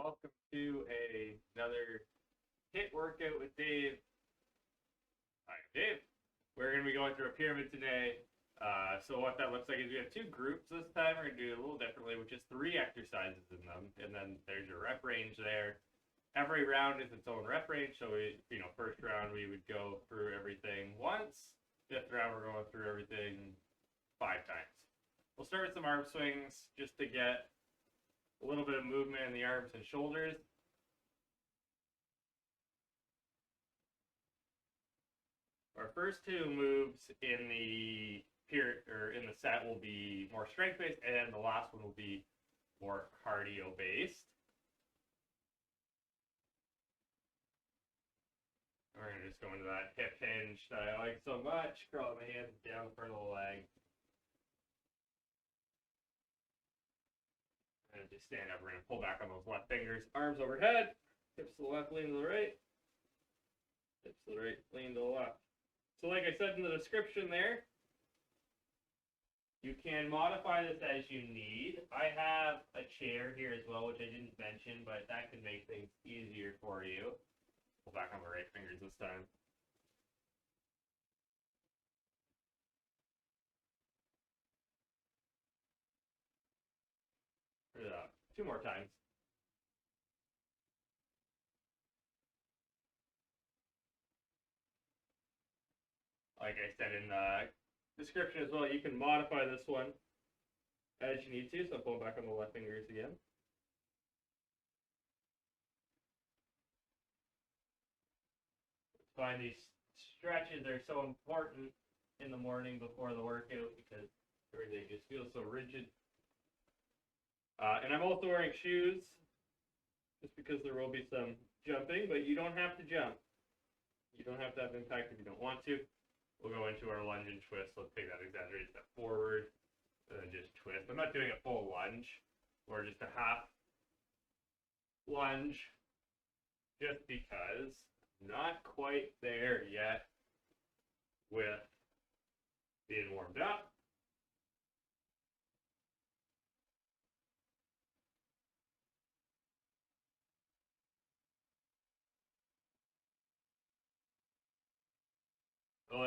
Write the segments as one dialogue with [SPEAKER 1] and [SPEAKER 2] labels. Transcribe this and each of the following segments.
[SPEAKER 1] Welcome to another HIIT workout with Dave. Hi, I'm Dave. We're going to be going through a pyramid today. So what that looks like is we have two groups this time. We're going to do it a little differently, with just 3 exercises in them, and then there's your rep range there. Every round is its own rep range. So first round we would go through everything once. 5th round we're going through everything 5 times. We'll start with some arm swings just to get a little bit of movement in the arms and shoulders. Our first 2 moves in the set will be more strength based, and the last one will be more cardio based. We're going to just go into that hip hinge that I like so much. Curl my hands down in front of the leg. And just stand up. We're going to pull back on those left fingers. Arms overhead. Hips to the left, lean to the right. Hips to the right, lean to the left. So like I said in the description there, you can modify this as you need. I have a chair here as well, which I didn't mention, but that can make things easier for you. Pull back on my right fingers this time. Put it up 2 more times. Like I said in the description as well, you can modify this one as you need to. So pull back on the left fingers again. Find these stretches are so important in the morning before the workout because everything just feels so rigid. And I'm also wearing shoes just because there will be some jumping, but you don't have to jump. You don't have to have impact if you don't want to. We'll go into our lunge and twist. Let's take that exaggerated step forward and then just twist. I'm not doing a full lunge or just a half lunge just because I'm not quite there yet with being warmed up.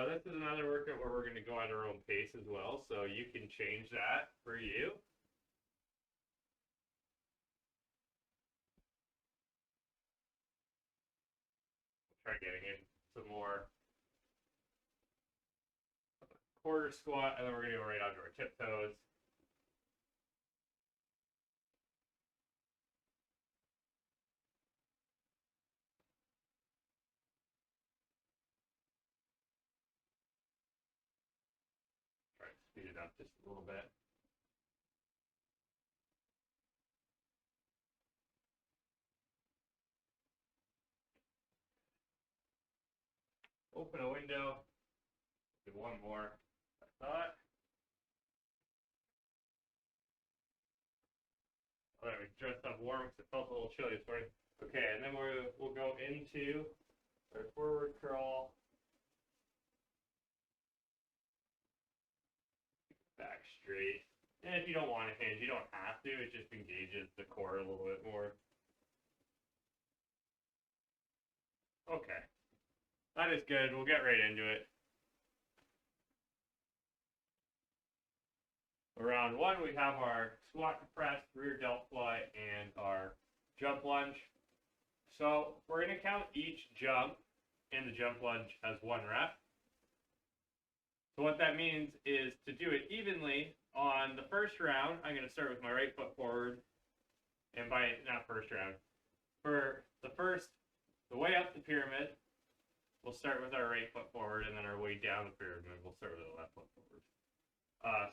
[SPEAKER 1] This is another workout where we're going to go at our own pace as well, so you can change that for you. We'll try getting in some more quarter squat, and then we're going to go right onto our tiptoes. Try to speed it up just a little bit. Open a window. Do one more. I thought. All right, we dressed up warm because it felt a little chilly this morning. Okay, and then we'll go into our forward curl. Back straight. And if you don't want to hinge, you don't have to. It just engages the core a little bit more. Okay. That is good. We'll get right into it. Round 1, we have our squat to press, rear delt fly, and our jump lunge. So we're going to count each jump and the jump lunge as 1 rep. So what that means is to do it evenly on the first round, I'm going to start with my right foot forward. And by not first round, for the way up the pyramid, we'll start with our right foot forward, and then our way down the pyramid, we'll start with the left foot forward.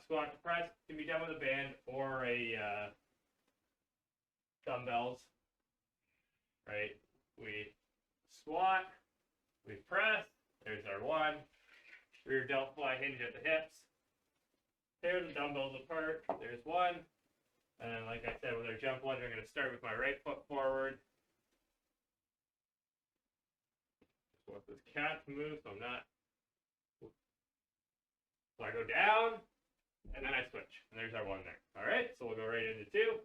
[SPEAKER 1] Squat to press can be done with a band or a dumbbells. Right? We squat, we press. There's our 1. Rear delt fly, hinge at the hips. Tear the dumbbells apart. There's 1. And then, like I said, with our jump lunge, I'm going to start with my right foot forward. Just want this cat to move so I'm not. So I go down, and then I switch. And there's our 1 there. All right, so we'll go right into 2.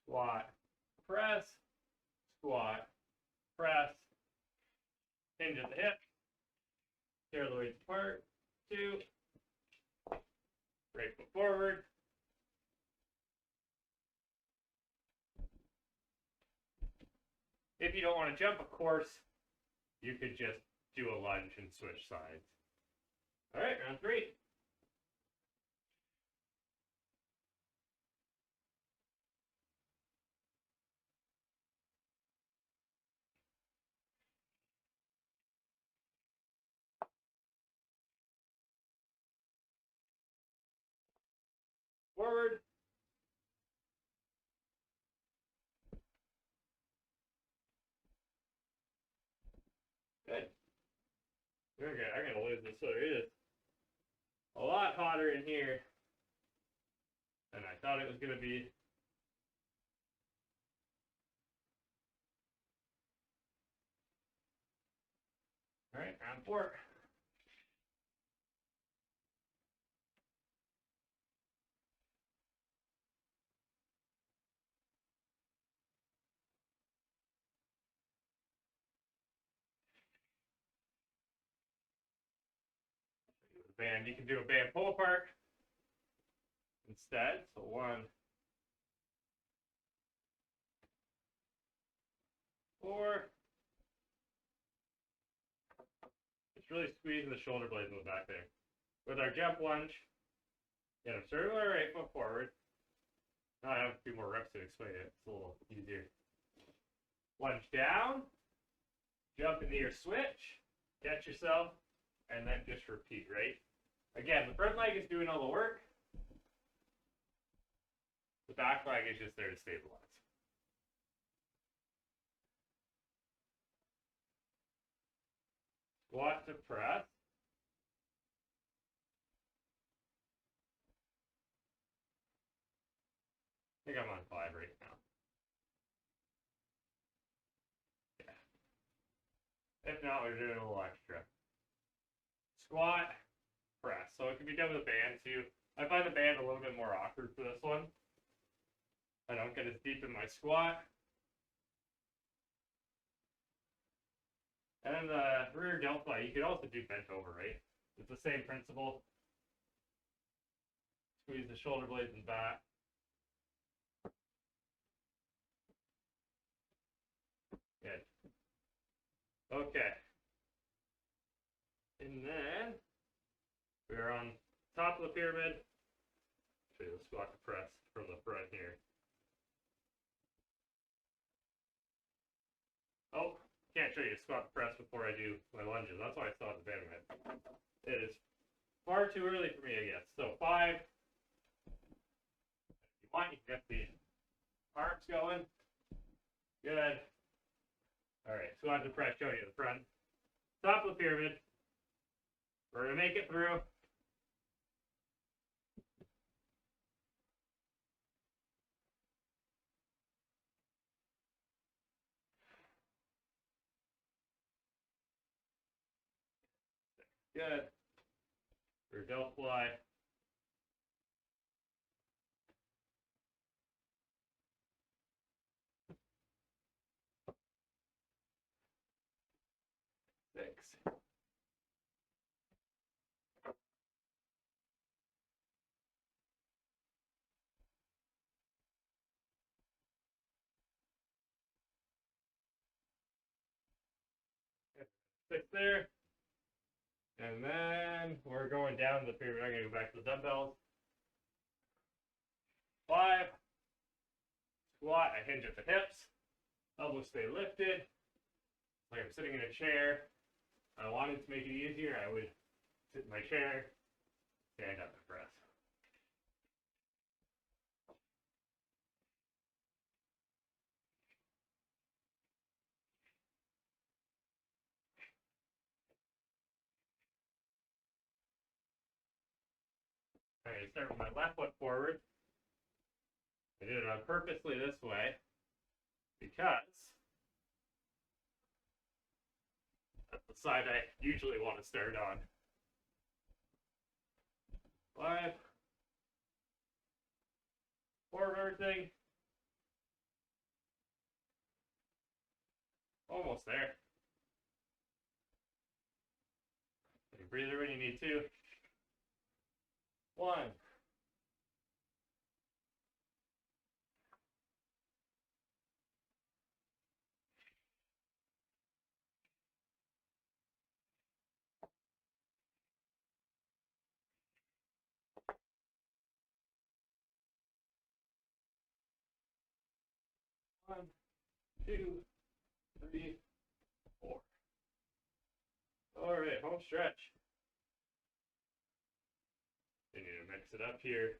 [SPEAKER 1] squat, press, squat, press, hinge at the hip, tear the weights apart, 2, right foot forward, if you don't want to jump, of course, you could just do a lunge and switch sides. All right, round 3. Forward. Good. Okay, I'm going to lose this. So it is a lot hotter in here than I thought it was going to be. All right, round 4. Band, you can do a band pull apart instead. So 1, 4. It's really squeezing the shoulder blades in the back there. With our jump lunge, get them started with our right foot forward. Now I have a few more reps to explain it. It's a little easier. Lunge down, jump into your switch, catch yourself, and then just repeat, right? Again, the front leg is doing all the work. The back leg is just there to stabilize. Squat to press. I think I'm on 5 right now. Yeah. If not, we're doing a little extra. Squat, press. So it can be done with a band too. I find the band a little bit more awkward for this one. I don't get as deep in my squat. And then the rear deltoid, you could also do bent over, right? It's the same principle. Squeeze the shoulder blades and back. Good. Okay. And then we're on top of the pyramid. Show you the squat to press from the front here. Oh, can't show you a squat to press before I do my lunges. That's why I still have the band in it. It is far too early for me, I guess. So 5. If you want, you can get the arms going. Good. All right, squat to press, showing you the front. Top of the pyramid. We're going to make it through. Good. Rear delt fly. Six. Six there. And then we're going down the pyramid. I'm going to go back to the dumbbells. 5. Squat. I hinge at the hips. Elbows stay lifted. Like I'm sitting in a chair. If I wanted to make it easier, I would sit in my chair, stand up and press. All right, start with my left foot forward. I did it on purposely this way because that's the side I usually want to start on. 5. Forward thing. Almost there. Take a breather when you need to. 1. 1, 2, 3, 4. All right, home stretch. We need to mix it up here.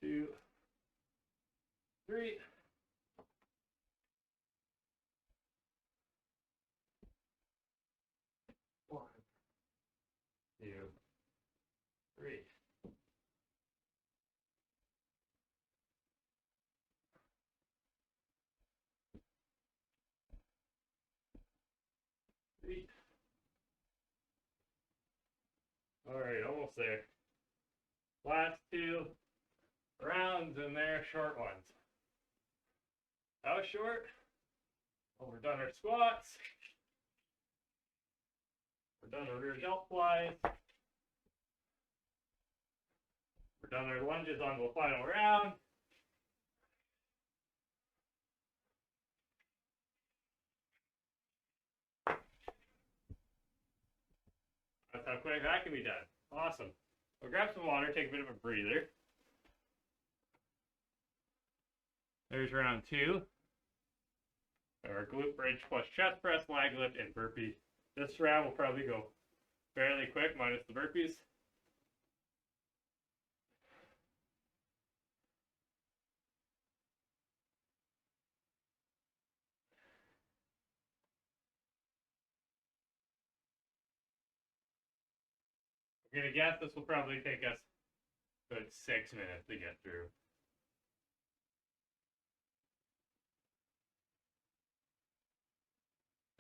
[SPEAKER 1] Two, 3. 1, 2, 3. 3. All right, almost there. Last 2 rounds, and they're short ones. How short? Well, we're done our squats. We're done our rear delt flies. We're done our lunges on the final round. That's how quick that can be done. Awesome. We'll grab some water, take a bit of a breather. There's round 2. Our glute bridge plus chest press, leg lift, and burpee. This round will probably go fairly quick, minus the burpees. I'm going to guess this will probably take us about 6 minutes to get through.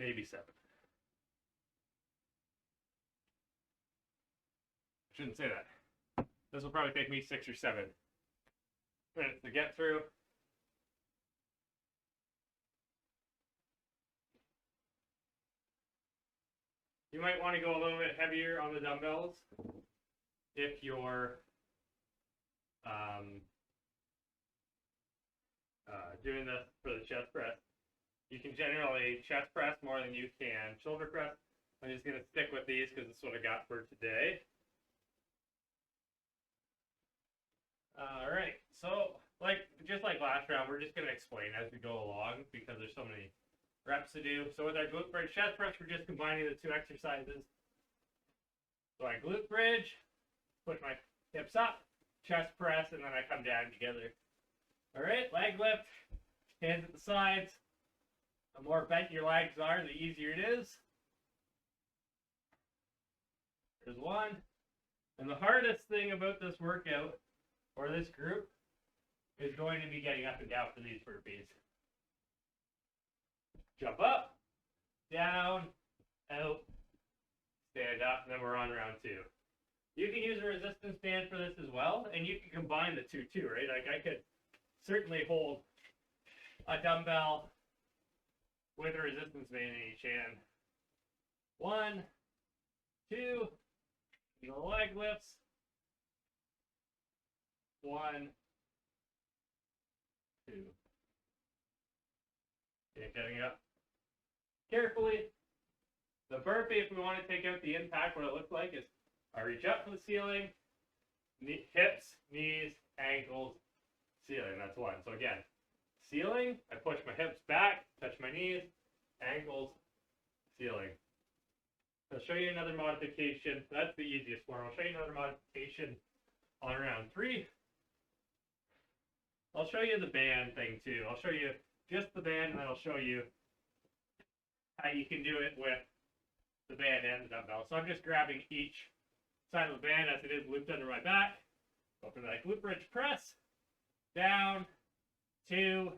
[SPEAKER 1] Maybe 7. Shouldn't say that. This will probably take me 6 or 7 minutes to get through. You might want to go a little bit heavier on the dumbbells if you're doing this for the chest press. You can generally chest press more than you can shoulder press. I'm just going to stick with these because it's what I got for today. All right, so just like last round, we're just going to explain as we go along because there's so many reps to do. So with our glute bridge chest press, we're just combining the 2 exercises. So I glute bridge, push my hips up, chest press, and then I come down together. All right, leg lift, hands at the sides. The more bent your legs are, the easier it is. There's 1. And the hardest thing about this workout, or this group, is going to be getting up and down for these burpees. Jump up, down, out, stand up, and then we're on round 2. You can use a resistance band for this as well, and you can combine the two too, right? Like I could certainly hold a dumbbell with a resistance band in each hand. 1, 2, the leg lifts. 1, 2. Okay, getting up carefully. The burpee, if we want to take out the impact, what it looks like is I reach up to the ceiling, hips, knees, ankles, ceiling. That's 1. So again, ceiling, I push my hips back, touch my knees, ankles, ceiling. I'll show you another modification. That's the easiest form. I'll show you another modification on round 3. I'll show you the band thing too. I'll show you just the band, and then I'll show you how you can do it with the band and the dumbbell. So I'm just grabbing each side of the band as it is looped under my back. Go for that glute bridge press. Down, 2,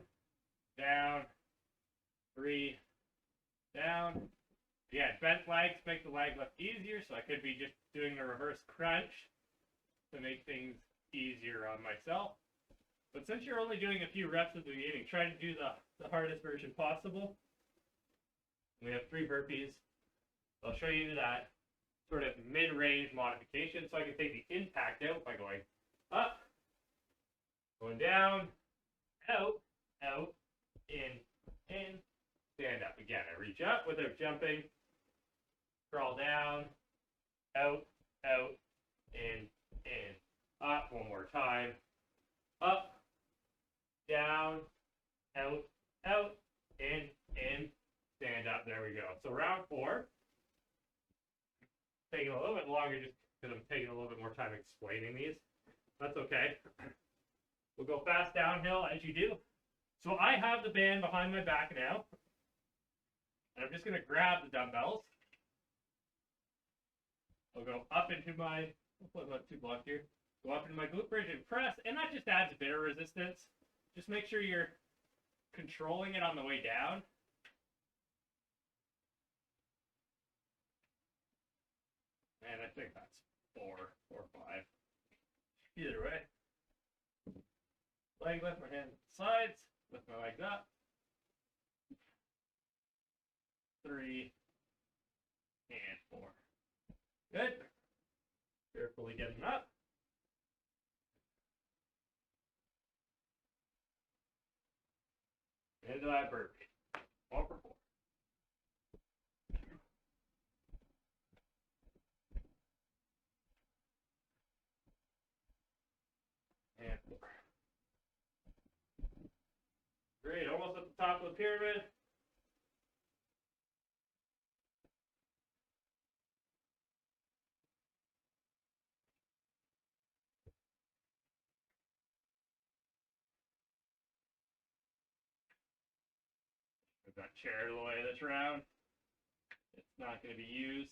[SPEAKER 1] down, 3, down. Again, bent legs make the leg lift easier, so I could be just doing a reverse crunch to make things easier on myself. But since you're only doing a few reps at the beginning, try to do the hardest version possible. We have 3 burpees. I'll show you that sort of mid-range modification, so I can take the impact out by going up, going down, out, out, in, stand up. Again, I reach up without jumping, crawl down, out, out, in, up. One more time. Up, down, out, out, in, stand up. There we go. So round 4. Taking a little bit longer just because I'm taking a little bit more time explaining these. That's okay. We'll go fast downhill as you do. So I have the band behind my back now. And I'm just going to grab the dumbbells. I'll go up into my, I'll put about 2 blocks here. Go up into my glute bridge and press, and that just adds a bit of resistance. Just make sure you're controlling it on the way down. And I think that's 4 or 5. Either way. Leg lift, my hand sides, lift my legs up. 3 and 4. Good. Carefully getting up. Into that burpee. 1 for 4. And 4. Great, almost at the top of the pyramid. I've got chair the way this round. It's not going to be used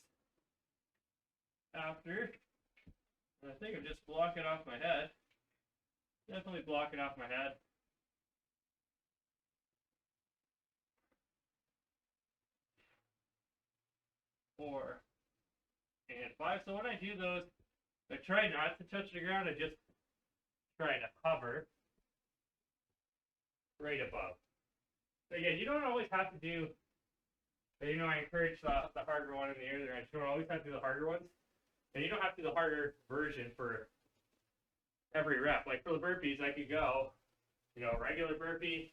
[SPEAKER 1] after. And I think I'm just blocking off my head. Definitely blocking off my head. Four and 5. So when I do those, I try not to touch the ground. I just try to hover right above. So again, you don't always have to do, I encourage the harder one in the air there. You don't always have to do the harder ones. And you don't have to do the harder version for every rep. Like for the burpees, I could go, regular burpee.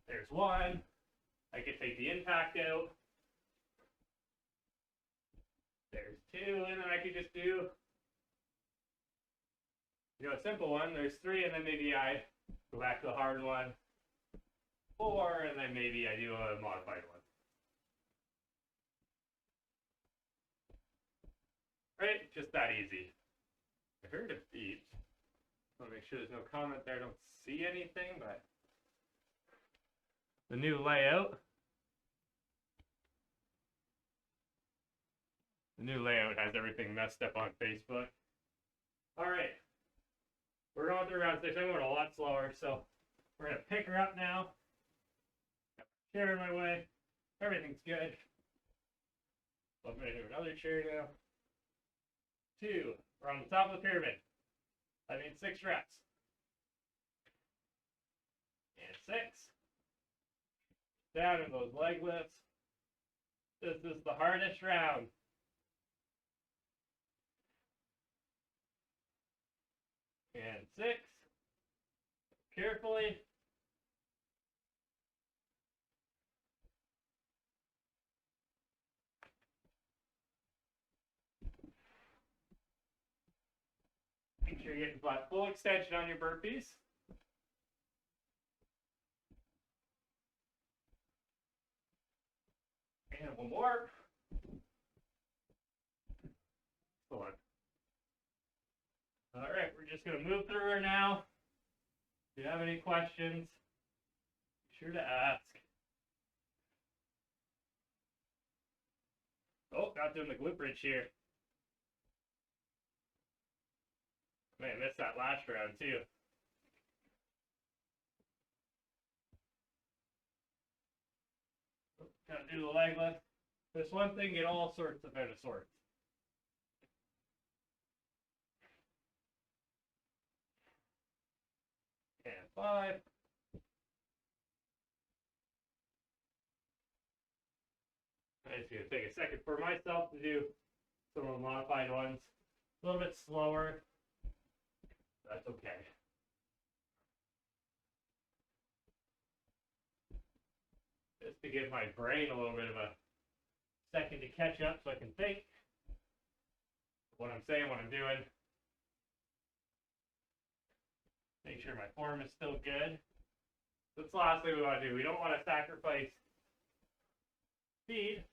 [SPEAKER 1] There's 1. I could take the impact out. There's 2, and then I could just do, a simple one. There's 3, and then maybe I go back to the hard one. 4, and then maybe I do a modified one. Right? Just that easy. I heard a beep. I want to make sure there's no comment there. I don't see anything, but the new layout. The new layout has everything messed up on Facebook. All right. We're going through round 6. I'm going a lot slower, so we're going to pick her up now. Chair in my way. Everything's good. So I'm going to do another chair now. 2. We're on the top of the pyramid. That means 6 reps. And 6. Down in those leg lifts. This is the hardest round. And 6. Carefully. Make sure you're getting full extension on your burpees. And 1 more. Hold on. All right, we're just going to move through her now. If you have any questions, be sure to ask. Oh, not doing the glute bridge here. Man, I missed that last round too. Oh, gotta do the leg lift. This one thing get all sorts of out of sorts. And 5. It's going to take a second for myself to do some of the modified ones. A little bit slower. That's okay. Just to give my brain a little bit of a second to catch up so I can think what I'm saying, what I'm doing. Make sure my form is still good. That's the last thing we want to do. We don't want to sacrifice speed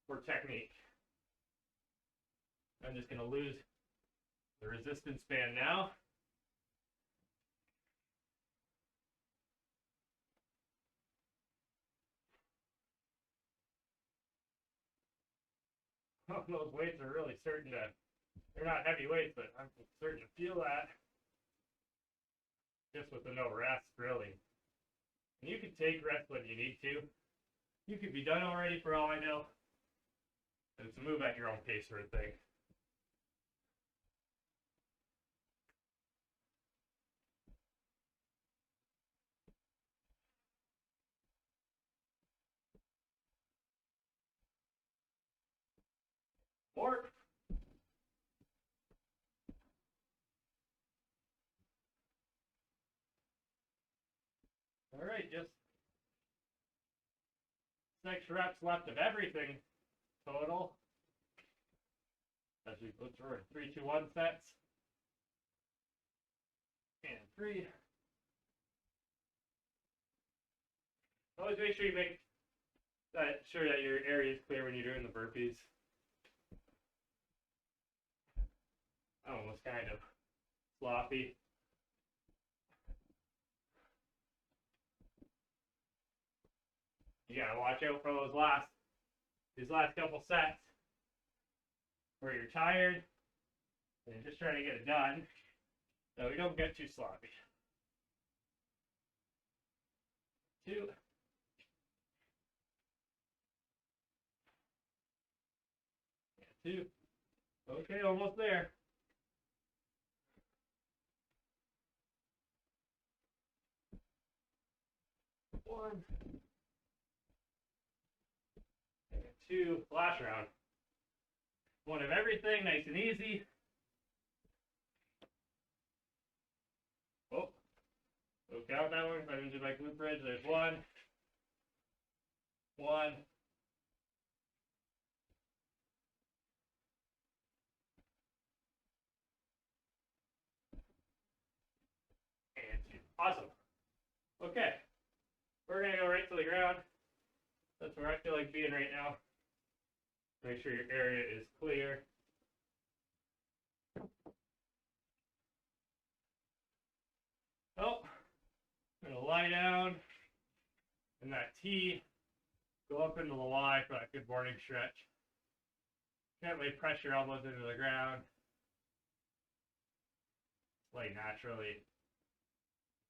[SPEAKER 1] for technique. I'm just going to lose the resistance band now. Oh, those weights are really starting to, they're not heavy weights, but I'm starting to feel that. Just with the no rest, really. And you can take rest when you need to. You could be done already for all I know. And it's a move at your own pace sort of thing. Or all right, just 6 reps left of everything total. As we go through 3, 2, 1 sets. And 3. Always make sure you make sure that your area is clear when you're doing the burpees. Almost kind of sloppy. You gotta watch out for these last couple sets where you're tired and you're just trying to get it done so we don't get too sloppy. 2. And 2. Okay, almost there. 1. And 2. Last round. 1 of everything, nice and easy. Oh, don't count that one. If I didn't do my glute bridge, there's 1. 1. And 2. Awesome. Okay. We're going to go right to the ground. That's where I feel like being right now. Make sure your area is clear. Oh, I'm going to lie down in that T, go up into the Y for that good morning stretch. Gently press your elbows into the ground. Lay naturally.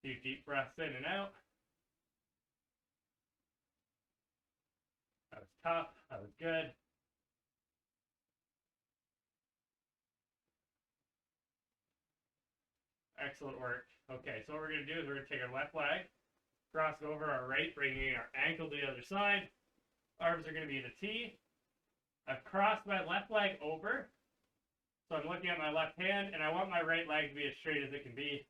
[SPEAKER 1] Few deep breaths in and out. That was tough. That was good. Excellent work. Okay, so what we're going to do is we're going to take our left leg, cross over our right, bringing our ankle to the other side. Arms are going to be in a T. I've crossed my left leg over. So I'm looking at my left hand, and I want my right leg to be as straight as it can be.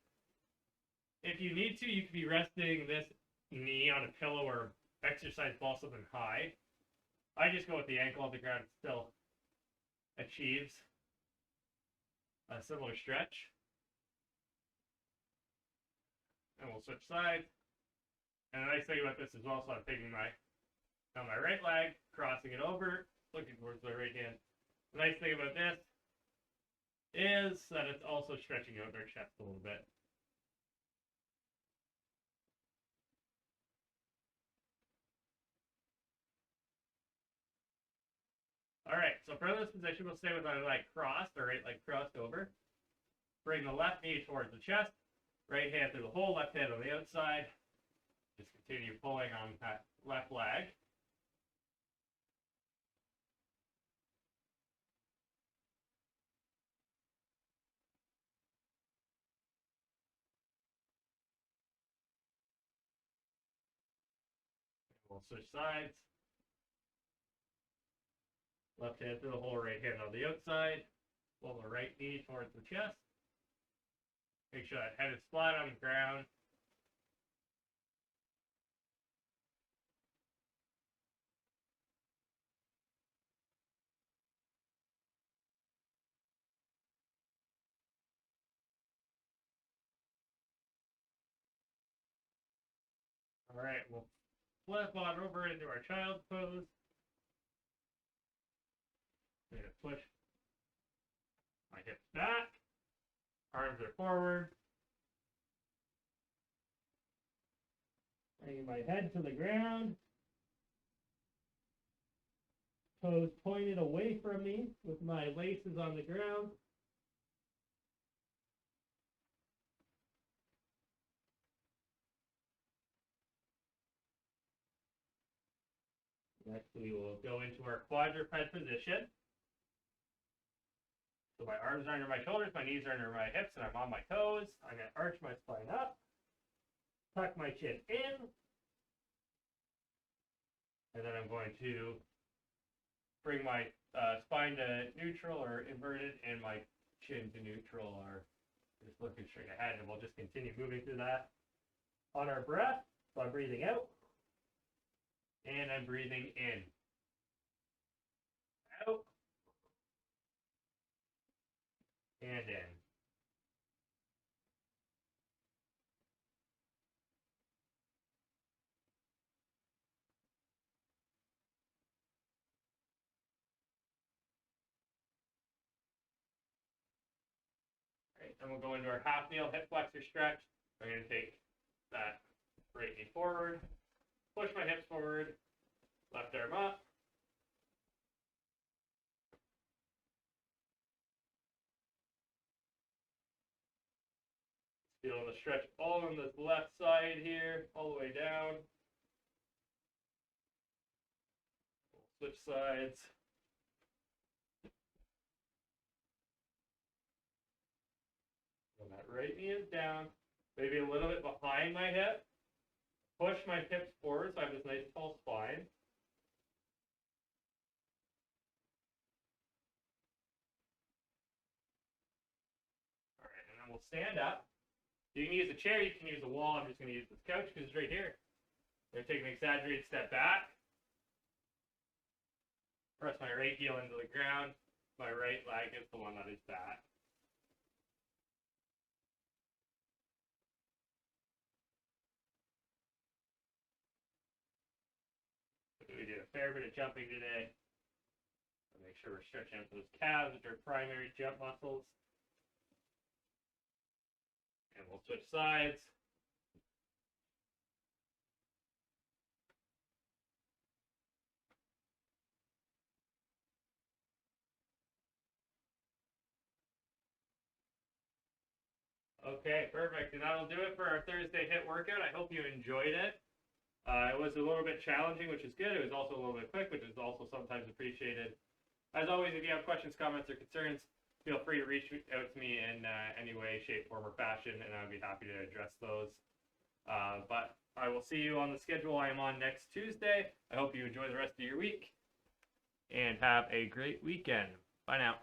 [SPEAKER 1] If you need to, you can be resting this knee on a pillow or exercise ball something high. I just go with the ankle on the ground. It still achieves a similar stretch. And we'll switch sides. And the nice thing about this as well, so I'm taking my right leg, crossing it over, looking towards my right hand. The nice thing about this is that it's also stretching out our chest a little bit. Alright, so for this position, we'll stay with our leg crossed, our right leg crossed over. Bring the left knee towards the chest. Right hand through the hole, left hand on the outside. Just continue pulling on that left leg. we'll switch sides. Left hand through the hole, right hand on the outside. Pull the right knee towards the chest. Make sure that head is flat on the ground. All right, we'll flip on over into our child's pose. I'm going to push my hips back. Arms are forward. Bringing my head to the ground. Toes pointed away from me with my laces on the ground. Next, we will go into our quadruped position. So my arms are under my shoulders, my knees are under my hips, and I'm on my toes. I'm going to arch my spine up, tuck my chin in, and then I'm going to bring my spine to neutral or inverted, and my chin to neutral or just looking straight ahead. And we'll just continue moving through that on our breath. So I'm breathing out, and I'm breathing in. Out. And in. Right, then we'll go into our half kneel hip flexor stretch. I'm going to take that right knee forward, push my hips forward, left arm up. Feeling the stretch all on this left side here, all the way down. We'll switch sides. And that right knee is down, maybe a little bit behind my hip. Push my hips forward so I have this nice tall spine. All right, and then we'll stand up. You can use a chair, you can use a wall. I'm just going to use this couch because it's right here. I'm going to take an exaggerated step back. Press my right heel into the ground. My right leg is the one that is back. We did a fair bit of jumping today. Make sure we're stretching out those calves, which are primary jump muscles. And we'll switch sides. Okay, perfect. And that'll do it for our Thursday HIIT workout. I hope you enjoyed it. It was a little bit challenging, which is good. It was also a little bit quick, which is also sometimes appreciated. As always, if you have questions, comments, or concerns, feel free to reach out to me in any way, shape, form, or fashion, and I'll be happy to address those. But I will see you on the schedule I am on next Tuesday. I hope you enjoy the rest of your week, and have a great weekend. Bye now.